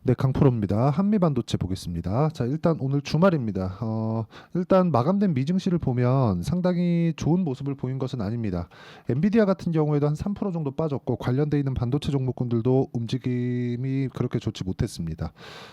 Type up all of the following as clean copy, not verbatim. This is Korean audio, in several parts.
네, 강프로입니다. 한미반도체 보겠습니다. 자, 일단 오늘 주말입니다. 일단 마감된 미증시를 보면 상당히 좋은 모습을 보인 것은 아닙니다. 엔비디아 같은 경우에도 한 3% 정도 빠졌고 관련돼 있는 반도체 종목군들도 움직임이 그렇게 좋지 못했습니다.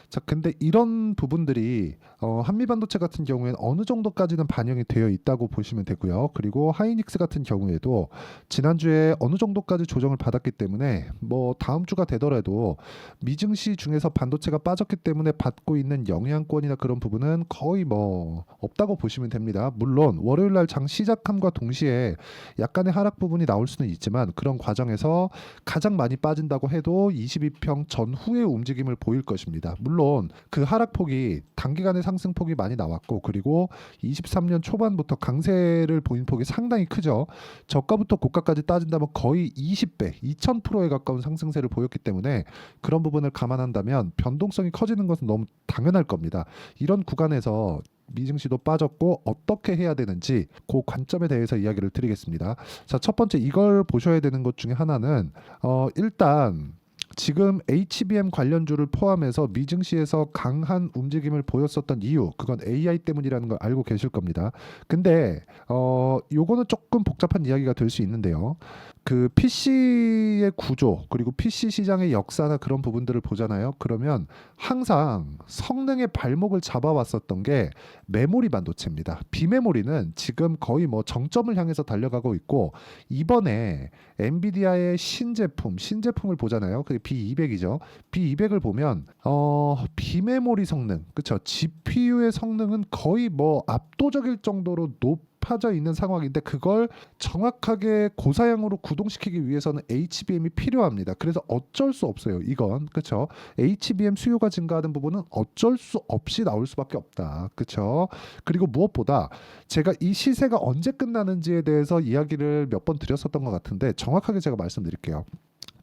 자, 근데 이런 부분들이 한미반도체 같은 경우에는 어느 정도까지는 반영이 되어 있다고 보시면 되고요. 그리고 하이닉스 같은 경우에도 지난주에 어느 정도까지 조정을 받았기 때문에 뭐 다음 주가 되더라도 미증시 중에서 반도체가 빠졌기 때문에 받고 있는 영향권이나 그런 부분은 거의 뭐 없다고 보시면 됩니다. 물론 월요일 날 장 시작함과 동시에 약간의 하락 부분이 나올 수는 있지만 그런 과정에서 가장 많이 빠진다고 해도 22평 전후의 움직임을 보일 것입니다. 물론 그 하락폭이 단기간의 상승폭이 많이 나왔고 그리고 23년 초반부터 강세를 보인 폭이 상당히 크죠. 저가부터 고가까지 따진다면 거의 20배, 2000%에 가까운 상승세를 보였기 때문에 그런 부분을 감안한다면 변동성이 커지는 것은 너무 당연할 겁니다. 이런 구간에서 미증시도 빠졌고 어떻게 해야 되는지 그 관점에 대해서 이야기를 드리겠습니다. 자, 첫 번째 이걸 보셔야 되는 것 중에 하나는 일단 지금 HBM 관련주를 포함해서 미증시에서 강한 움직임을 보였었던 이유, 그건 AI 때문이라는 걸 알고 계실 겁니다. 근데 요거는 조금 복잡한 이야기가 될 수 있는데요. 그 PC의 구조 그리고 PC 시장의 역사나 그런 부분들을 보잖아요. 그러면 항상 성능의 발목을 잡아왔었던 게 메모리 반도체입니다. 비메모리는 지금 거의 뭐 정점을 향해서 달려가고 있고 이번에 엔비디아의 신제품을 보잖아요. 그게 B200이죠. B200을 보면 비메모리 성능, 그렇죠? GPU의 성능은 거의 뭐 압도적일 정도로 높아져 있는 상황인데 그걸 정확하게 고사양으로 구동시키기 위해서는 HBM이 필요합니다. 그래서 어쩔 수 없어요. 이건 그렇죠. HBM 수요가 증가하는 부분은 어쩔 수 없이 나올 수밖에 없다. 그렇죠. 그리고 무엇보다 제가 이 시세가 언제 끝나는지에 대해서 이야기를 몇 번 드렸었던 것 같은데 정확하게 제가 말씀드릴게요.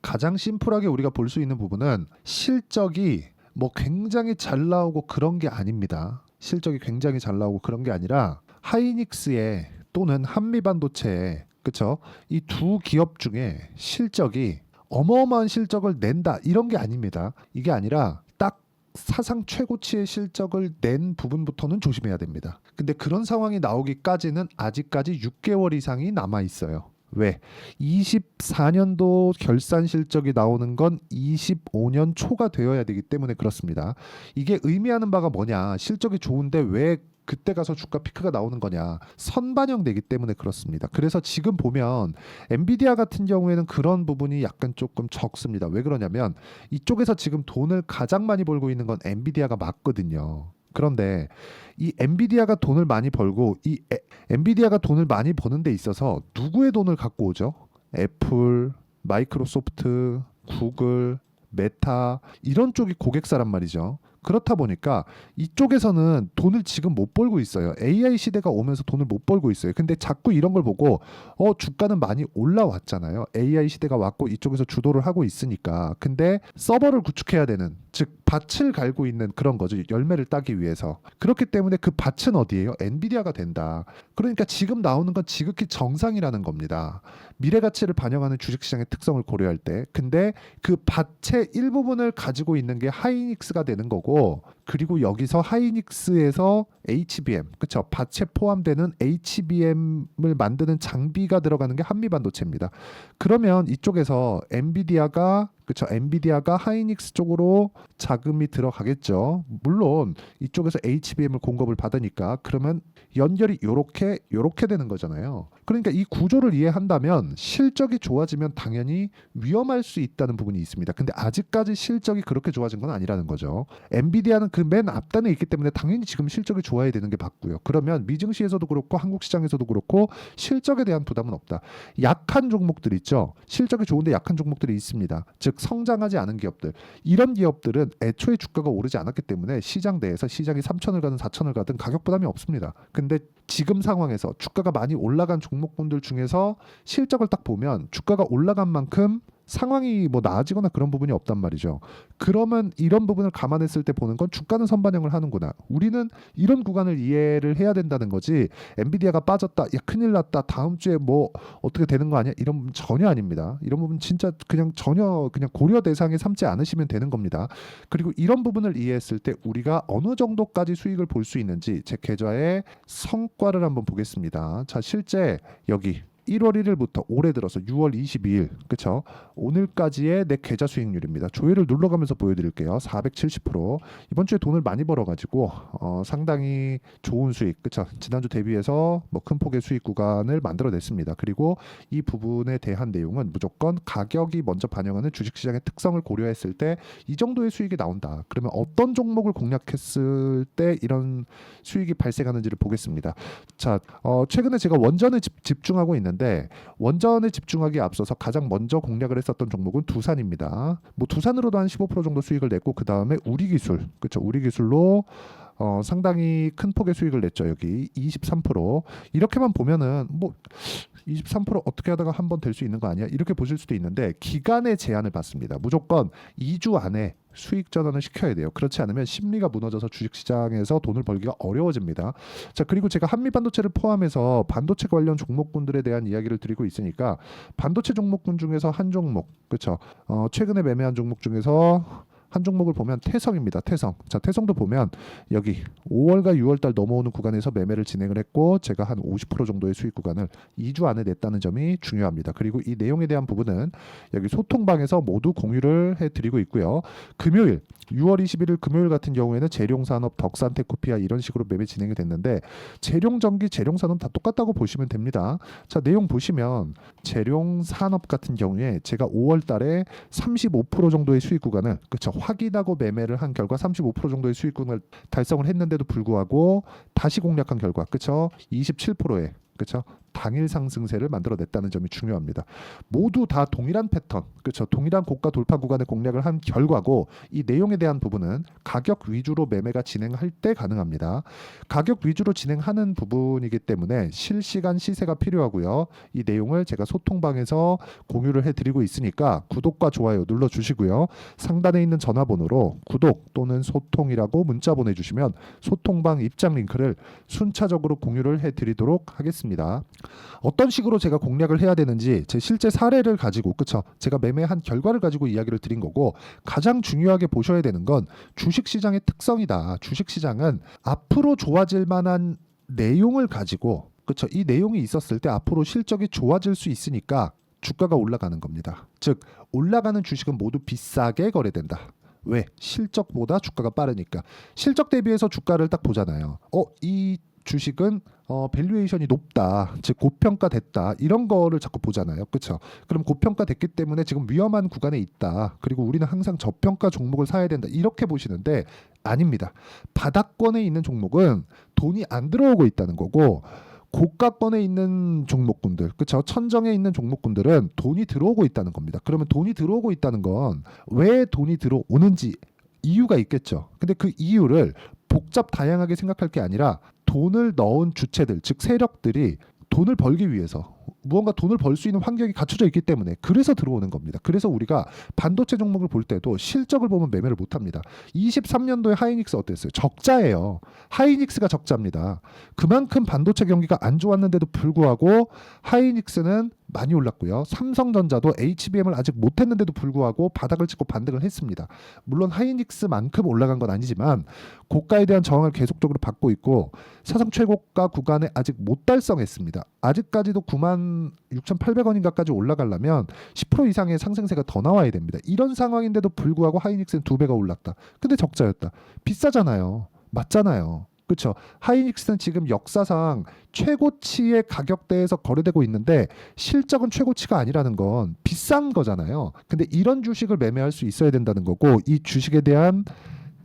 가장 심플하게 우리가 볼 수 있는 부분은 실적이 뭐 굉장히 잘 나오고 그런 게 아닙니다. 실적이 굉장히 잘 나오고 그런 게 아니라 하이닉스의 또는 한미반도체의 그쵸? 이 두 기업 중에 실적이 어마어마한 실적을 낸다 이런 게 아닙니다. 이게 아니라 딱 사상 최고치의 실적을 낸 부분부터는 조심해야 됩니다. 근데 그런 상황이 나오기까지는 아직까지 6개월 이상이 남아 있어요. 왜? 24년도 결산 실적이 나오는 건 25년 초가 되어야 되기 때문에 그렇습니다. 이게 의미하는 바가 뭐냐? 실적이 좋은데 왜 그때 가서 주가 피크가 나오는 거냐? 선반영되기 때문에 그렇습니다. 그래서 지금 보면 엔비디아 같은 경우에는 그런 부분이 약간 조금 적습니다. 왜 그러냐면 이쪽에서 지금 돈을 가장 많이 벌고 있는 건 엔비디아가 맞거든요. 그런데 이 엔비디아가 돈을 많이 벌고 엔비디아가 돈을 많이 버는 데 있어서 누구의 돈을 갖고 오죠? 애플, 마이크로소프트, 구글, 메타 이런 쪽이 고객사란 말이죠. 그렇다 보니까 이쪽에서는 돈을 지금 못 벌고 있어요. AI 시대가 오면서 돈을 못 벌고 있어요. 근데 자꾸 이런 걸 보고 주가는 많이 올라왔잖아요. AI 시대가 왔고 이쪽에서 주도를 하고 있으니까. 근데 서버를 구축해야 되는 즉 밭을 갈고 있는 그런 거죠. 열매를 따기 위해서. 그렇기 때문에 그 밭은 어디예요? 엔비디아가 된다. 그러니까 지금 나오는 건 지극히 정상이라는 겁니다. 미래 가치를 반영하는 주식시장의 특성을 고려할 때. 근데 그 밭의 일부분을 가지고 있는 게 하이닉스가 되는 거고 그리고 여기서 하이닉스에서 HBM, 그쵸? 밭에 포함되는 HBM을 만드는 장비가 들어가는 게 한미반도체입니다. 그러면 이쪽에서 엔비디아가 그쵸? 엔비디아가 하이닉스 쪽으로 자금이 들어가겠죠. 물론 이쪽에서 HBM을 공급을 받으니까 그러면 연결이 요렇게 되는 거잖아요. 그러니까 이 구조를 이해한다면 실적이 좋아지면 당연히 위험할 수 있다는 부분이 있습니다. 근데 아직까지 실적이 그렇게 좋아진 건 아니라는 거죠. 엔비디아는 그 맨 앞단에 있기 때문에 당연히 지금 실적이 좋아야 되는 게 맞고요. 그러면 미증시에서도 그렇고 한국 시장에서도 그렇고 실적에 대한 부담은 없다. 약한 종목들 있죠. 실적이 좋은데 약한 종목들이 있습니다. 즉 성장하지 않은 기업들. 이런 기업들은 애초에 주가가 오르지 않았기 때문에 시장 내에서 시장이 3천을 가든 4천을 가든 가격 부담이 없습니다. 근데 지금 상황에서 주가가 많이 올라간 종목군들 중에서 실적을 딱 보면 주가가 올라간 만큼 상황이 뭐 나아지거나 그런 부분이 없단 말이죠. 그러면 이런 부분을 감안했을 때 보는 건 주가는 선반영을 하는구나. 우리는 이런 구간을 이해를 해야 된다는 거지. 엔비디아가 빠졌다, 야 큰일 났다, 다음 주에 뭐 어떻게 되는 거 아니야? 이런 부분 전혀 아닙니다. 이런 부분 진짜 그냥 전혀 그냥 고려 대상에 삼지 않으시면 되는 겁니다. 그리고 이런 부분을 이해했을 때 우리가 어느 정도까지 수익을 볼 수 있는지 제 계좌의 성과를 한번 보겠습니다. 자, 실제 여기 1월 1일부터 올해 들어서 6월 22일, 그쵸? 오늘까지의 내 계좌 수익률입니다. 조회를 눌러가면서 보여드릴게요. 470%. 이번 주에 돈을 많이 벌어가지고 상당히 좋은 수익, 그쵸? 지난주 대비해서 뭐 큰 폭의 수익 구간을 만들어냈습니다. 그리고 이 부분에 대한 내용은 무조건 가격이 먼저 반영하는 주식시장의 특성을 고려했을 때 이 정도의 수익이 나온다. 그러면 어떤 종목을 공략했을 때 이런 수익이 발생하는지를 보겠습니다. 자, 최근에 제가 원전에 집중하고 있는데 원전에 집중하기에 앞서서 가장 먼저 공략을 했었던 종목은 두산입니다. 뭐 두산으로도 한 15% 정도 수익을 냈고 그 다음에 우리기술, 그렇죠? 우리기술로 상당히 큰 폭의 수익을 냈죠. 여기 23%. 이렇게만 보면은 뭐 23% 어떻게 하다가 한 번 될 수 있는 거 아니야? 이렇게 보실 수도 있는데 기간의 제한을 받습니다. 무조건 2주 안에 수익 전환을 시켜야 돼요. 그렇지 않으면 심리가 무너져서 주식시장에서 돈을 벌기가 어려워집니다. 자, 그리고 제가 한미반도체를 포함해서 반도체 관련 종목군들에 대한 이야기를 드리고 있으니까 반도체 종목군 중에서 한 종목, 그렇죠? 최근에 매매한 종목 중에서 한 종목을 보면 태성입니다. 태성. 자, 태성도 보면 여기 5월과 6월달 넘어오는 구간에서 매매를 진행을 했고 제가 한 50% 정도의 수익 구간을 2주 안에 냈다는 점이 중요합니다. 그리고 이 내용에 대한 부분은 여기 소통방에서 모두 공유를 해드리고 있고요. 금요일 6월 21일 금요일 같은 경우에는 재룡산업, 덕산테크피아 이런 식으로 매매 진행이 됐는데 재룡전기, 재룡산업 다 똑같다고 보시면 됩니다. 자, 내용 보시면 재룡산업 같은 경우에 제가 5월 달에 35% 정도의 수익 구간을, 그렇죠, 확인하고 매매를 한 결과 35% 정도의 수익금을 달성을 했는데도 불구하고 다시 공략한 결과, 그렇죠, 27%의, 그렇죠, 당일 상승세를 만들어냈다는 점이 중요합니다. 모두 다 동일한 패턴, 그렇죠, 동일한 고가 돌파 구간에 공략을 한 결과고 이 내용에 대한 부분은 가격 위주로 매매가 진행할 때 가능합니다. 가격 위주로 진행하는 부분이기 때문에 실시간 시세가 필요하고요. 이 내용을 제가 소통방에서 공유를 해드리고 있으니까 구독과 좋아요 눌러주시고요. 상단에 있는 전화번호로 구독 또는 소통이라고 문자 보내주시면 소통방 입장 링크를 순차적으로 공유를 해드리도록 하겠습니다. 어떤 식으로 제가 공략을 해야 되는지 제 실제 사례를 가지고, 그쵸, 제가 매매한 결과를 가지고 이야기를 드린 거고 가장 중요하게 보셔야 되는 건 주식시장의 특성이다. 주식시장은 앞으로 좋아질 만한 내용을 가지고, 그쵸, 이 내용이 있었을 때 앞으로 실적이 좋아질 수 있으니까 주가가 올라가는 겁니다. 즉 올라가는 주식은 모두 비싸게 거래된다. 왜? 실적보다 주가가 빠르니까. 실적 대비해서 주가를 딱 보잖아요. 이 주식은 밸류에이션이 높다, 즉 고평가됐다, 이런 거를 자꾸 보잖아요. 그렇죠? 그럼 고평가됐기 때문에 지금 위험한 구간에 있다, 그리고 우리는 항상 저평가 종목을 사야 된다, 이렇게 보시는데 아닙니다. 바닥권에 있는 종목은 돈이 안 들어오고 있다는 거고 고가권에 있는 종목군들, 그렇죠, 천정에 있는 종목군들은 돈이 들어오고 있다는 겁니다. 그러면 돈이 들어오고 있다는 건 왜 돈이 들어오는지 이유가 있겠죠. 근데 그 이유를 복잡 다양하게 생각할 게 아니라 돈을 넣은 주체들, 즉 세력들이 돈을 벌기 위해서 무언가 돈을 벌 수 있는 환경이 갖춰져 있기 때문에 그래서 들어오는 겁니다. 그래서 우리가 반도체 종목을 볼 때도 실적을 보면 매매를 못합니다. 23년도에 하이닉스 어땠어요? 적자예요. 하이닉스가 적자입니다. 그만큼 반도체 경기가 안 좋았는데도 불구하고 하이닉스는 많이 올랐고요. 삼성전자도 HBM을 아직 못했는데도 불구하고 바닥을 찍고 반등을 했습니다. 물론 하이닉스만큼 올라간 건 아니지만 고가에 대한 저항을 계속적으로 받고 있고 사상 최고가 구간에 아직 못 달성했습니다. 아직까지도 96,800원인가까지 올라가려면 10% 이상의 상승세가 더 나와야 됩니다. 이런 상황인데도 불구하고 하이닉스는 2배가 올랐다. 근데 적자였다. 비싸잖아요. 맞잖아요. 그렇죠. 하이닉스는 지금 역사상 최고치의 가격대에서 거래되고 있는데 실적은 최고치가 아니라는 건 비싼 거잖아요. 근데 이런 주식을 매매할 수 있어야 된다는 거고 이 주식에 대한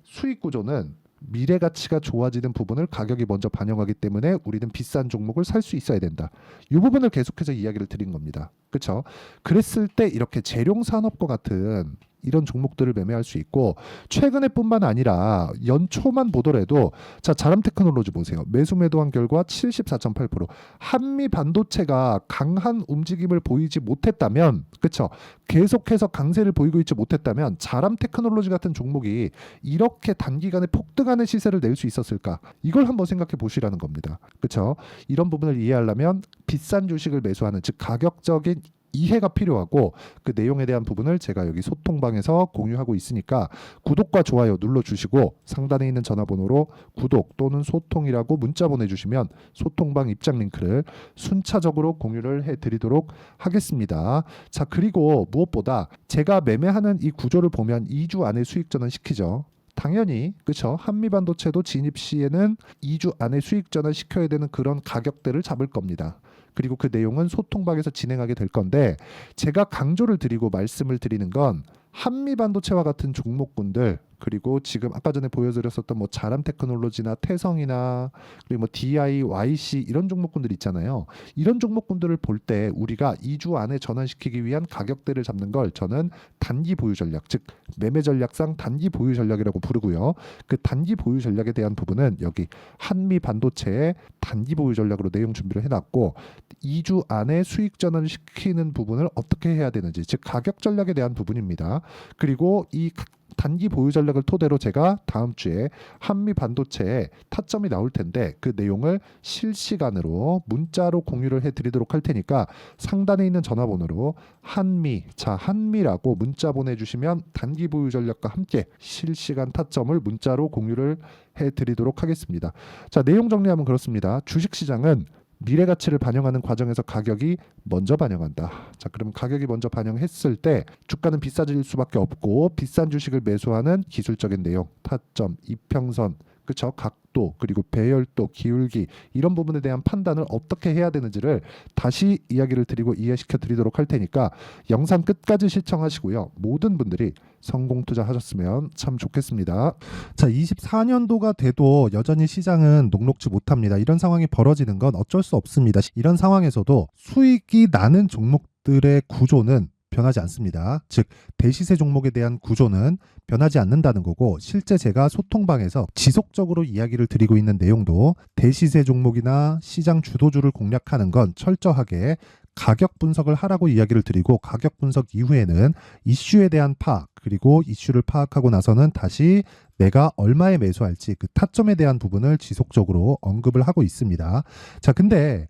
수익 구조는 미래 가치가 좋아지는 부분을 가격이 먼저 반영하기 때문에 우리는 비싼 종목을 살 수 있어야 된다. 이 부분을 계속해서 이야기를 드린 겁니다. 그쵸? 그랬을 때 이렇게 재룡산업과 같은 이런 종목들을 매매할 수 있고, 최근에 뿐만 아니라 연초만 보더라도 자, 자람 테크놀로지 보세요. 매수 매도한 결과 74.8%. 한미 반도체가 강한 움직임을 보이지 못했다면, 그쵸? 계속해서 강세를 보이고 있지 못했다면 자람 테크놀로지 같은 종목이 이렇게 단기간에 폭등하는 시세를 낼 수 있었을까? 이걸 한번 생각해 보시라는 겁니다. 그쵸? 이런 부분을 이해하려면 비싼 주식을 매수하는, 즉 가격적인 이해가 필요하고, 그 내용에 대한 부분을 제가 여기 소통방에서 공유하고 있으니까 구독과 좋아요 눌러주시고, 상단에 있는 전화번호로 구독 또는 소통이라고 문자 보내주시면 소통방 입장 링크를 순차적으로 공유를 해드리도록 하겠습니다. 자, 그리고 무엇보다 제가 매매하는 이 구조를 보면 2주 안에 수익 전환 시키죠. 당연히 그쵸, 한미반도체도 진입 시에는 2주 안에 수익 전환 시켜야 되는 그런 가격대를 잡을 겁니다. 그리고 그 내용은 소통방에서 진행하게 될 건데, 제가 강조를 드리고 말씀을 드리는 건 한미반도체와 같은 종목군들, 그리고 지금 아까 전에 보여드렸었던 뭐 자람 테크놀로지나 태성이나 그리고 뭐 DIYC 이런 종목군들 있잖아요. 이런 종목군들을 볼 때 우리가 2주 안에 전환시키기 위한 가격대를 잡는 걸 저는 단기 보유 전략, 즉 매매 전략상 단기 보유 전략이라고 부르고요. 그 단기 보유 전략에 대한 부분은 여기 한미 반도체의 단기 보유 전략으로 내용 준비를 해놨고, 2주 안에 수익 전환을 시키는 부분을 어떻게 해야 되는지, 즉 가격 전략에 대한 부분입니다. 그리고 이 단기 보유 전략을 토대로 제가 다음 주에 한미 반도체에 타점이 나올 텐데 그 내용을 실시간으로 문자로 공유를 해드리도록 할 테니까, 상단에 있는 전화번호로 한미라고 문자 보내주시면 단기 보유 전략과 함께 실시간 타점을 문자로 공유를 해드리도록 하겠습니다. 자, 내용 정리하면 그렇습니다. 주식시장은 미래 가치를 반영하는 과정에서 가격이 먼저 반영한다. 자, 그럼 가격이 먼저 반영했을 때 주가는 비싸질 수밖에 없고, 비싼 주식을 매수하는 기술적인 내용, 타점, 이평선, 그쵸? 각도, 그리고 배열도, 기울기, 이런 부분에 대한 판단을 어떻게 해야 되는지를 다시 이야기를 드리고 이해시켜 드리도록 할 테니까 영상 끝까지 시청하시고요. 모든 분들이 성공 투자하셨으면 참 좋겠습니다. 자, 24년도가 돼도 여전히 시장은 녹록지 못합니다. 이런 상황이 벌어지는 건 어쩔 수 없습니다. 이런 상황에서도 수익이 나는 종목들의 구조는 변하지 않습니다. 즉 대시세 종목에 대한 구조는 변하지 않는다는 거고, 실제 제가 소통방에서 지속적으로 이야기를 드리고 있는 내용도 대시세 종목이나 시장 주도주를 공략하는 건 철저하게 가격 분석을 하라고 이야기를 드리고, 가격 분석 이후에는 이슈에 대한 파악, 그리고 이슈를 파악하고 나서는 다시 내가 얼마에 매수할지 그 타점에 대한 부분을 지속적으로 언급을 하고 있습니다. 자, 근데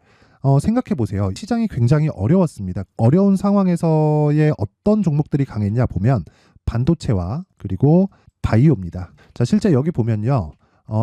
생각해 보세요. 시장이 굉장히 어려웠습니다. 어려운 상황에서의 어떤 종목들이 강했냐 보면 반도체와 그리고 바이오입니다. 자, 실제 여기 보면요.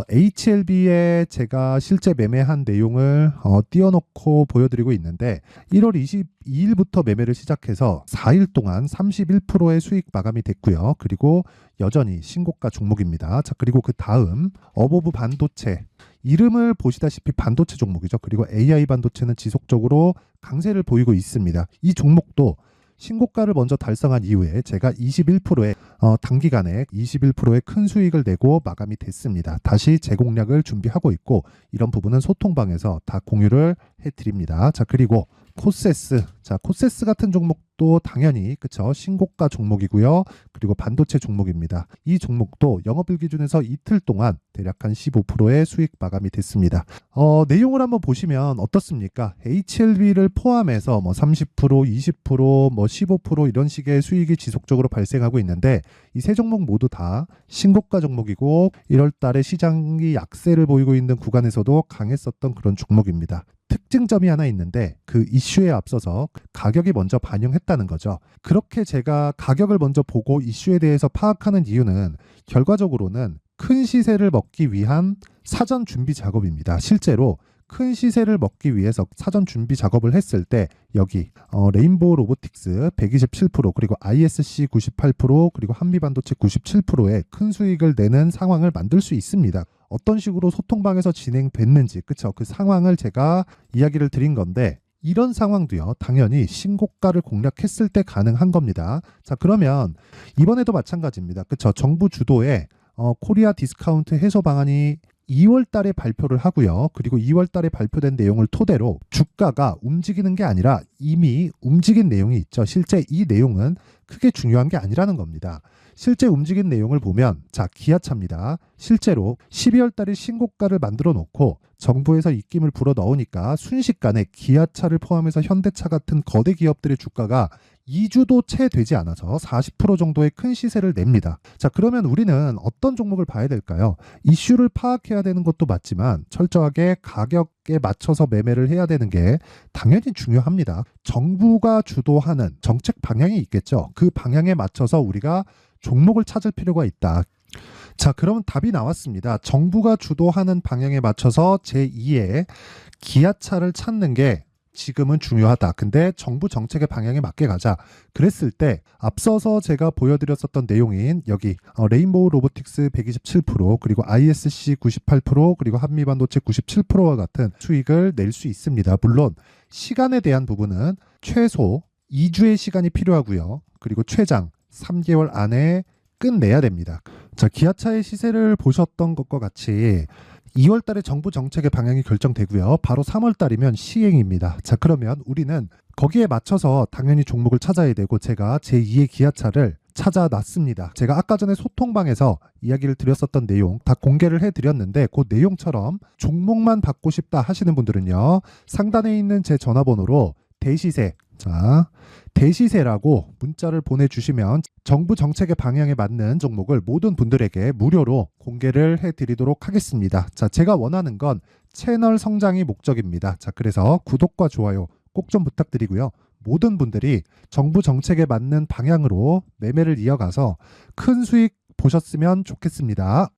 HLB에 제가 실제 매매한 내용을 띄워놓고 보여드리고 있는데, 1월 22일부터 매매를 시작해서 4일 동안 31%의 수익 마감이 됐고요. 그리고 여전히 신고가 종목입니다. 자, 그리고 그 다음 어보브 반도체, 이름을 보시다시피 반도체 종목이죠. 그리고 AI 반도체는 지속적으로 강세를 보이고 있습니다. 이 종목도 신고가를 먼저 달성한 이후에 제가 21%의 단기간에 21%의 큰 수익을 내고 마감이 됐습니다. 다시 재공략을 준비하고 있고, 이런 부분은 소통방에서 다 공유를 해드립니다. 자, 그리고 코세스, 자, 코세스 같은 종목도 당연히 그쵸, 신고가 종목이고요. 그리고 반도체 종목입니다. 이 종목도 영업일 기준에서 이틀 동안 대략 한 15%의 수익 마감이 됐습니다. 내용을 한번 보시면 어떻습니까? HLB를 포함해서 뭐 30%, 20%, 뭐 15% 이런 식의 수익이 지속적으로 발생하고 있는데, 이 세 종목 모두 다 신고가 종목이고 1월 달에 시장이 약세를 보이고 있는 구간에서도 강했었던 그런 종목입니다. 특징점이 하나 있는데, 그 이슈에 앞서서 가격이 먼저 반영했다는 거죠. 그렇게 제가 가격을 먼저 보고 이슈에 대해서 파악하는 이유는 결과적으로는 큰 시세를 먹기 위한 사전 준비 작업입니다. 실제로 큰 시세를 먹기 위해서 사전 준비 작업을 했을 때 여기 레인보우 로보틱스 127%, 그리고 ISC 98%, 그리고 한미반도체 97%의 큰 수익을 내는 상황을 만들 수 있습니다. 어떤 식으로 소통방에서 진행됐는지, 그쵸? 그 상황을 제가 이야기를 드린 건데, 이런 상황도요, 당연히 신고가를 공략했을 때 가능한 겁니다. 자, 그러면 이번에도 마찬가지입니다. 그쵸? 정부 주도의 코리아 디스카운트 해소 방안이 2월 달에 발표를 하고요. 그리고 2월 달에 발표된 내용을 토대로 주가가 움직이는 게 아니라 이미 움직인 내용이 있죠. 실제 이 내용은 크게 중요한 게 아니라는 겁니다. 실제 움직인 내용을 보면 자, 기아차입니다. 실제로 12월 달에 신고가를 만들어 놓고 정부에서 입김을 불어 넣으니까 순식간에 기아차를 포함해서 현대차 같은 거대 기업들의 주가가 2주도 채 되지 않아서 40% 정도의 큰 시세를 냅니다. 자, 그러면 우리는 어떤 종목을 봐야 될까요? 이슈를 파악해야 되는 것도 맞지만 철저하게 가격에 맞춰서 매매를 해야 되는 게 당연히 중요합니다. 정부가 주도하는 정책 방향이 있겠죠. 그 방향에 맞춰서 우리가 종목을 찾을 필요가 있다. 자, 그러면 답이 나왔습니다. 정부가 주도하는 방향에 맞춰서 제2의 기아차를 찾는 게 지금은 중요하다. 근데 정부 정책의 방향에 맞게 가자. 그랬을 때 앞서서 제가 보여드렸었던 내용인 여기 레인보우 로보틱스 127% 그리고 ISC 98% 그리고 한미반도체 97%와 같은 수익을 낼 수 있습니다. 물론 시간에 대한 부분은 최소 2주의 시간이 필요하고요. 그리고 최장 3개월 안에 끝내야 됩니다. 자, 기아차의 시세를 보셨던 것과 같이 2월 달에 정부 정책의 방향이 결정되고요. 바로 3월 달이면 시행입니다. 자, 그러면 우리는 거기에 맞춰서 당연히 종목을 찾아야 되고 제가 제2의 기아차를 찾아놨습니다. 제가 아까 전에 소통방에서 이야기를 드렸었던 내용 다 공개를 해드렸는데 그 내용처럼 종목만 받고 싶다 하시는 분들은요. 상단에 있는 제 전화번호로 대시세, 자, 대시세라고 문자를 보내주시면 정부 정책의 방향에 맞는 종목을 모든 분들에게 무료로 공개를 해드리도록 하겠습니다. 자, 제가 원하는 건 채널 성장이 목적입니다. 자, 그래서 구독과 좋아요 꼭 좀 부탁드리고요. 모든 분들이 정부 정책에 맞는 방향으로 매매를 이어가서 큰 수익 보셨으면 좋겠습니다.